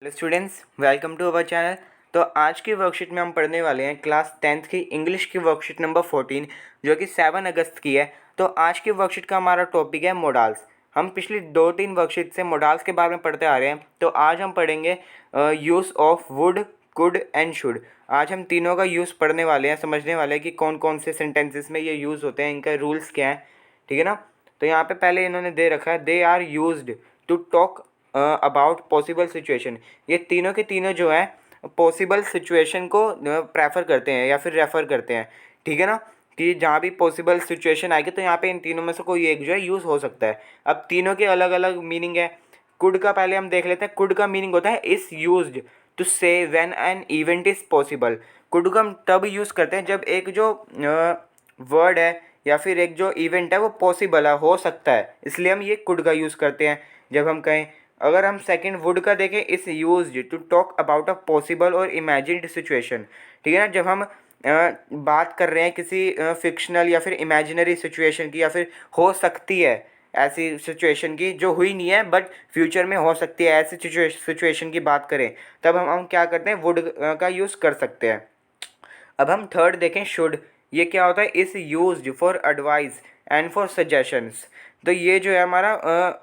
Hello students, welcome to our channel. तो आज की वर्कशीट में हम पढ़ने वाले हैं क्लास 10th की इंग्लिश की वर्कशीट नंबर 14 जो कि 7 अगस्त की है। तो आज की वर्कशीट का हमारा टॉपिक है मोडाल्स। हम पिछली 2-3 वर्कशीट से मोडाल्स के बारे में पढ़ते आ रहे हैं। तो आज हम पढ़ेंगे use of would, could and should. आज हम तीनों का यूज़ पढ़ने वाले हैं, समझने वाले हैं कि कौन कौन से सेंटेंसेस में ये यूज़ होते हैं, इनका रूल्स क्या हैं। ठीक है ना। तो यहाँ पे पहले इन्होंने दे रखा है they are used to talk about possible situation. ये तीनों के तीनों जो है पॉसिबल सिचुएशन को प्रेफर करते हैं या फिर रेफ़र करते हैं। ठीक है ना, कि जहाँ भी पॉसिबल सिचुएशन आएगी तो यहाँ पे इन तीनों में से कोई एक जो है यूज़ हो सकता है। अब तीनों के अलग अलग मीनिंग है। कुड का पहले हम देख लेते हैं। कुड का मीनिंग होता है इज़ यूज्ड टू से when an event is possible. Could को हम तब यूज़ करते हैं जब एक जो वर्ड है या फिर एक जो इवेंट है वो पॉसिबल है, हो सकता है, इसलिए हम ये कुड का यूज़ करते हैं जब हम कहें। अगर हम सेकंड वुड का देखें, is used to talk about a possible और इमेजिन्ड सिचुएशन। ठीक है ना, जब हम बात कर रहे हैं किसी फिक्शनल या फिर इमेजिनरी सिचुएशन की या फिर हो सकती है ऐसी सिचुएशन की जो हुई नहीं है बट फ्यूचर में हो सकती है, ऐसी सिचुएशन की बात करें, तब हम क्या करते हैं, वुड का यूज़ कर सकते हैं। अब हम थर्ड देखें, शुड। ये क्या होता है, is used for advice and for suggestions. तो ये जो है हमारा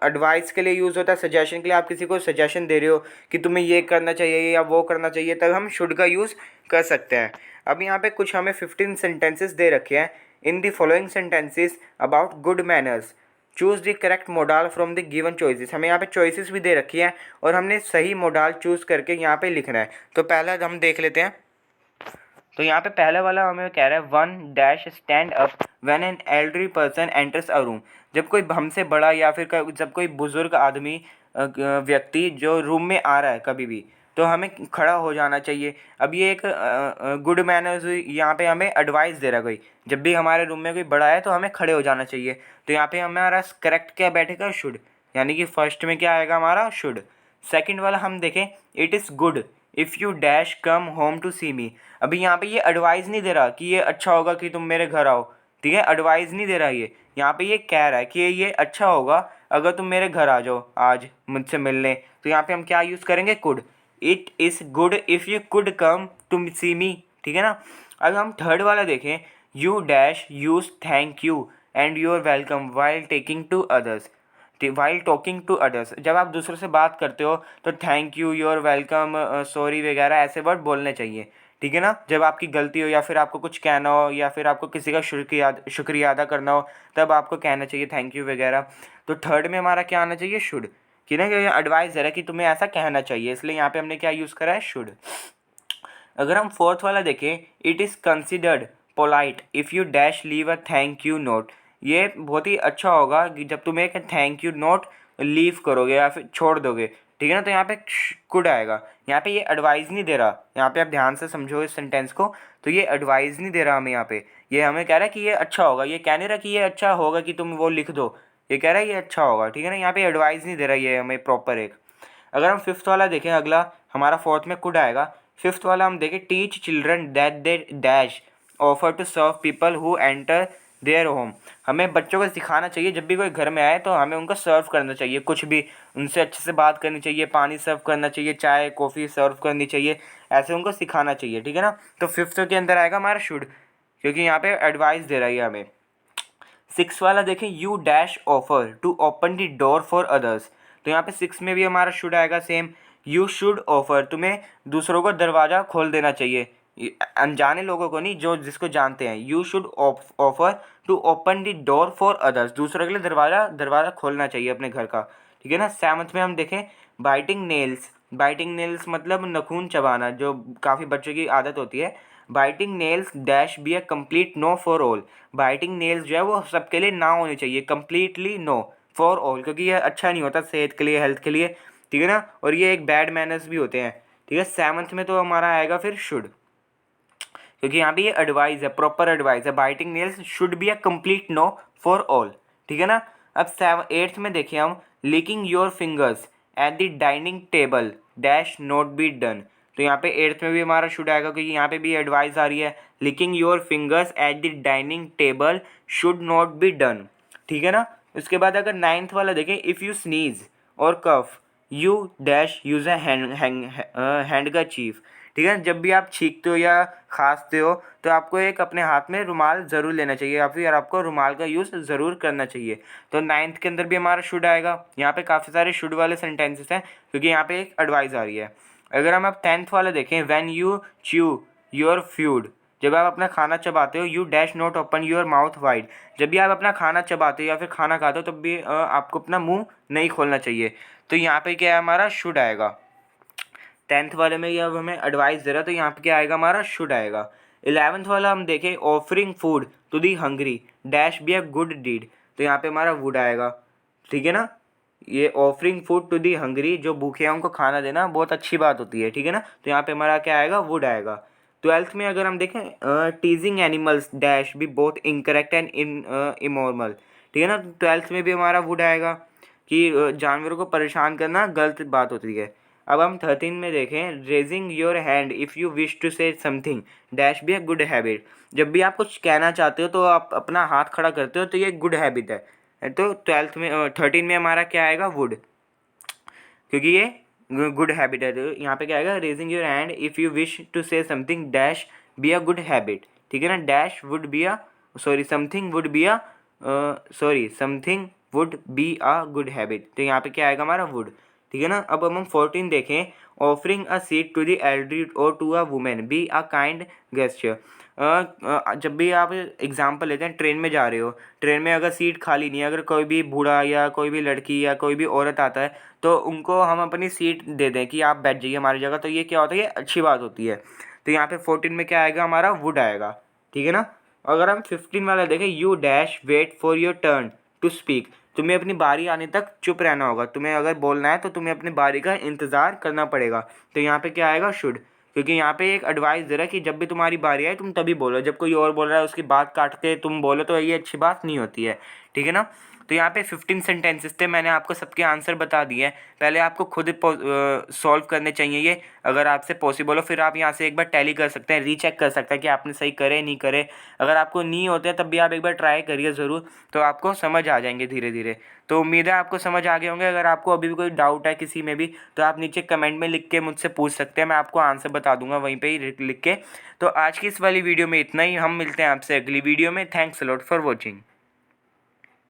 एडवाइस के लिए यूज़ होता है, सजेशन के लिए। आप किसी को सजेशन दे रहे हो कि तुम्हें ये करना चाहिए या वो करना चाहिए, तब हम शुड का यूज़ कर सकते हैं। अब यहाँ पे कुछ हमें 15 सेंटेंसेस दे रखे हैं। In the following sentences about good manners choose the correct modal from the given choices. हमें यहाँ पे चॉइसेस भी दे रखी हैं और हमने सही मोडाल चूज़ करके यहाँ पे लिखना है। तो पहला हम देख लेते हैं। तो यहाँ पे पहले वाला हमें कह रहा है 1 stand up when an elderly person enters a room. जब कोई हमसे बड़ा या फिर जब कोई बुज़ुर्ग आदमी व्यक्ति जो रूम में आ रहा है कभी भी, तो हमें खड़ा हो जाना चाहिए। अब ये एक गुड मैनर्स हुई। यहाँ पे हमें एडवाइस दे रहा है कोई, जब भी हमारे रूम में कोई बड़ा है तो हमें खड़े हो जाना चाहिए। तो यहाँ पे हमारा करेक्ट क्या बैठेगा, शुड, यानी कि फर्स्ट में क्या आएगा हमारा, शुड। सेकंड वाला हम देखें, it is good if you dash come home to see me. अभी यहाँ पे ये एडवाइस नहीं दे रहा कि ये अच्छा होगा कि तुम मेरे घर आओ। ठीक है, एडवाइस नहीं दे रहा ये। यहाँ पे ये कह रहा है कि ये अच्छा होगा अगर तुम मेरे घर आ जाओ आज मुझसे मिलने। तो यहाँ पे हम क्या यूज़ करेंगे, could. It is good if you could come to see me. ठीक है ना। अब हम थर्ड वाला देखें, you dash use thank you and you are welcome while taking to others. While talking to others, जब आप दूसरों से बात करते हो तो thank you, you are welcome, sorry वगैरह ऐसे वर्ड बोलने चाहिए। ठीक है ना, जब आपकी गलती हो या फिर आपको कुछ कहना हो या फिर आपको किसी का शुक्रिया अदा करना हो, तब आपको कहना चाहिए थैंक यू वगैरह। तो थर्ड में हमारा क्या आना चाहिए, शुड। कि ना, एडवाइस दे रहा है कि तुम्हें ऐसा कहना चाहिए, इसलिए यहाँ पे हमने क्या यूज़ करा है, शुड। अगर हम फोर्थ वाला देखें, it is considered polite if you dash leave a thank you note. ये बहुत ही अच्छा होगा कि जब तुम एक थैंक यू नोट लीव करोगे या फिर छोड़ दोगे। ठीक है ना, तो यहाँ पे कुड आएगा। यहाँ पे ये एडवाइस नहीं दे रहा, यहाँ पे आप ध्यान से समझो इस सेंटेंस को। तो ये एडवाइस नहीं दे रहा हमें, यहाँ पे ये हमें कह रहा है कि ये अच्छा होगा। ये कह नहीं रहा कि ये अच्छा होगा कि तुम वो लिख दो, ये कह रहा है ये अच्छा होगा। ठीक है ना, यहाँ पे एडवाइस नहीं दे रहा ये हमें प्रॉपर एक। अगर हम फिफ्थ वाला देखें, अगला हमारा फोर्थ में कुड आएगा। फिफ्थ वाला हम देखें, teach children that they dash offer to serve people who enter their home. हमें बच्चों को सिखाना चाहिए जब भी कोई घर में आए तो हमें उनको सर्व करना चाहिए, कुछ भी उनसे अच्छे से बात करनी चाहिए, पानी सर्व करना चाहिए, चाय कॉफ़ी सर्व करनी चाहिए, ऐसे उनको सिखाना चाहिए। ठीक है ना, तो फिफ्थ के अंदर आएगा हमारा शुड, क्योंकि यहाँ पे एडवाइस दे रही है हमें। सिक्स वाला देखें, you dash offer to open the door for others. तो यहाँ पे सिक्स में भी हमारा शुड आएगा सेम। यू शुड ऑफर, तुम्हें दूसरों को दरवाज़ा खोल देना चाहिए, अनजाने लोगों को नहीं, जो जिसको जानते हैं। You should offer to open the door for others, दूसरों के लिए दरवाज़ा खोलना चाहिए अपने घर का। ठीक है ना। सेवंथ में हम देखें, बाइटिंग नेल्स। बाइटिंग नेल्स मतलब नखून चबाना, जो काफ़ी बच्चों की आदत होती है। Biting nails dash be a complete no for all. Biting nails जो है वो सबके लिए ना होनी चाहिए, कंप्लीटली नो फॉर ऑल, क्योंकि ये अच्छा नहीं होता सेहत के लिए, हेल्थ के लिए। ठीक है ना, और ये एक बैड मैनर्स भी होते हैं। ठीक है, सेवंथ में तो हमारा आएगा फिर शुड, क्योंकि यहाँ पे ये एडवाइस है, प्रॉपर एडवाइस है। Biting nails should be a complete no for all. ठीक है ना। अब एट्थ में देखिए हम, licking your fingers at the dining table dash not be done. तो यहाँ पे एट्थ में भी हमारा शुड आएगा, क्योंकि यहाँ पे भी एडवाइस आ रही है, leaking your fingers at the dining table should not be done. ठीक है ना। उसके बाद अगर नाइन्थ वाला देखें, इफ़ यू स्नीज और cough you dash use a handkerchief. ठीक है, जब भी आप छींकते हो या खांसते हो तो आपको एक अपने हाथ में रुमाल ज़रूर लेना चाहिए या फिर आपको रुमाल का यूज़ ज़रूर करना चाहिए। तो 9th के अंदर भी हमारा शुड आएगा। यहाँ पे काफ़ी सारे शुड वाले सेंटेंसेस हैं क्योंकि यहाँ पे एक एडवाइस आ रही है। अगर हम अब 10th वाला देखें, when you chew your food, जब आप अपना खाना चबाते हो, you dash not open your mouth wide. जब भी आप अपना खाना चबाते हो या फिर खाना खाते हो तब भी आपको अपना मुंह नहीं खोलना चाहिए। तो यहाँ पे क्या है, हमारा शुड आएगा। 10th वाले में ये अब हमें एडवाइस दे रहा है तो यहाँ पे क्या आएगा, हमारा शुड आएगा। 11th वाला हम देखें, offering food to the hungry dash be a good deed, तो यहाँ पे हमारा वुड आएगा। ठीक है ना, ये offering food to the hungry, जो भूखे हैं उनको खाना देना बहुत अच्छी बात होती है। ठीक है ना, तो यहाँ पे हमारा क्या आएगा, वुड आएगा। 12th में अगर हम देखें, टीजिंग एनिमल्स डैश भी बोथ इनकरेक्ट एंड इमोरल। ठीक है ना, 12th में भी हमारा वुड आएगा कि जानवरों को परेशान करना गलत बात होती है। अब हम 13 में देखें, raising your hand if you wish to say something dash be a good habit. जब भी आप कुछ कहना चाहते हो तो आप अपना हाथ खड़ा करते हो, तो ये गुड हैबिट है। तो 13 में हमारा क्या आएगा, वुड, क्योंकि ये गुड हैबिट है। तो यहाँ पे क्या आएगा, raising your hand if you wish to say something dash be a good habit. ठीक है ना, dash would be a something would be a something would be a good habit. तो यहाँ पे क्या आएगा, हमारा वुड। ठीक है ना, अब हम 14 देखें, offering a seat to the elderly और to a women be a kind gesture. जब भी आप एग्जाम्पल लेते हैं, ट्रेन में जा रहे हो, ट्रेन में अगर सीट खाली नहीं है, अगर कोई भी बूढ़ा या कोई भी लड़की या कोई भी औरत आता है तो उनको हम अपनी सीट दे दें कि आप बैठ जाइए हमारी जगह, तो ये क्या होता है, ये अच्छी बात होती है। तो यहाँ पे 14 में क्या आएगा, हमारा वुड आएगा। ठीक है ना, अगर हम 15 वाला देखें, you dash wait for your turn to speak, तुम्हें अपनी बारी आने तक चुप रहना होगा। तुम्हें अगर बोलना है तो तुम्हें अपनी बारी का इंतज़ार करना पड़ेगा। तो यहाँ पे क्या आएगा, शुड, क्योंकि यहाँ पे एक एडवाइस दे रहा है कि जब भी तुम्हारी बारी आए तुम तभी बोलो, जब कोई और बोल रहा है उसकी बात काट के तुम बोलो तो ये अच्छी बात नहीं होती है। ठीक है ना, तो यहाँ पे 15 सेंटेंसेस थे, मैंने आपको सबके आंसर बता दिए हैं। पहले आपको खुद सॉल्व करने चाहिए ये, अगर आपसे पॉसिबल हो फिर आप यहाँ से एक बार टैली कर सकते हैं, रीचेक कर सकते हैं कि आपने सही करे नहीं करे। अगर आपको नहीं होते हैं तब भी आप एक बार ट्राई करिए ज़रूर, तो आपको समझ आ जाएंगे धीरे धीरे। तो उम्मीद है आपको समझ आ गए होंगे। अगर आपको अभी भी कोई डाउट है किसी में भी तो आप नीचे कमेंट में लिख के मुझसे पूछ सकते हैं, मैं आपको आंसर बता दूंगा वहीं पे ही लिख के। तो आज की इस वाली वीडियो में इतना ही, हम मिलते हैं आपसे अगली वीडियो में। Thanks a lot for watching.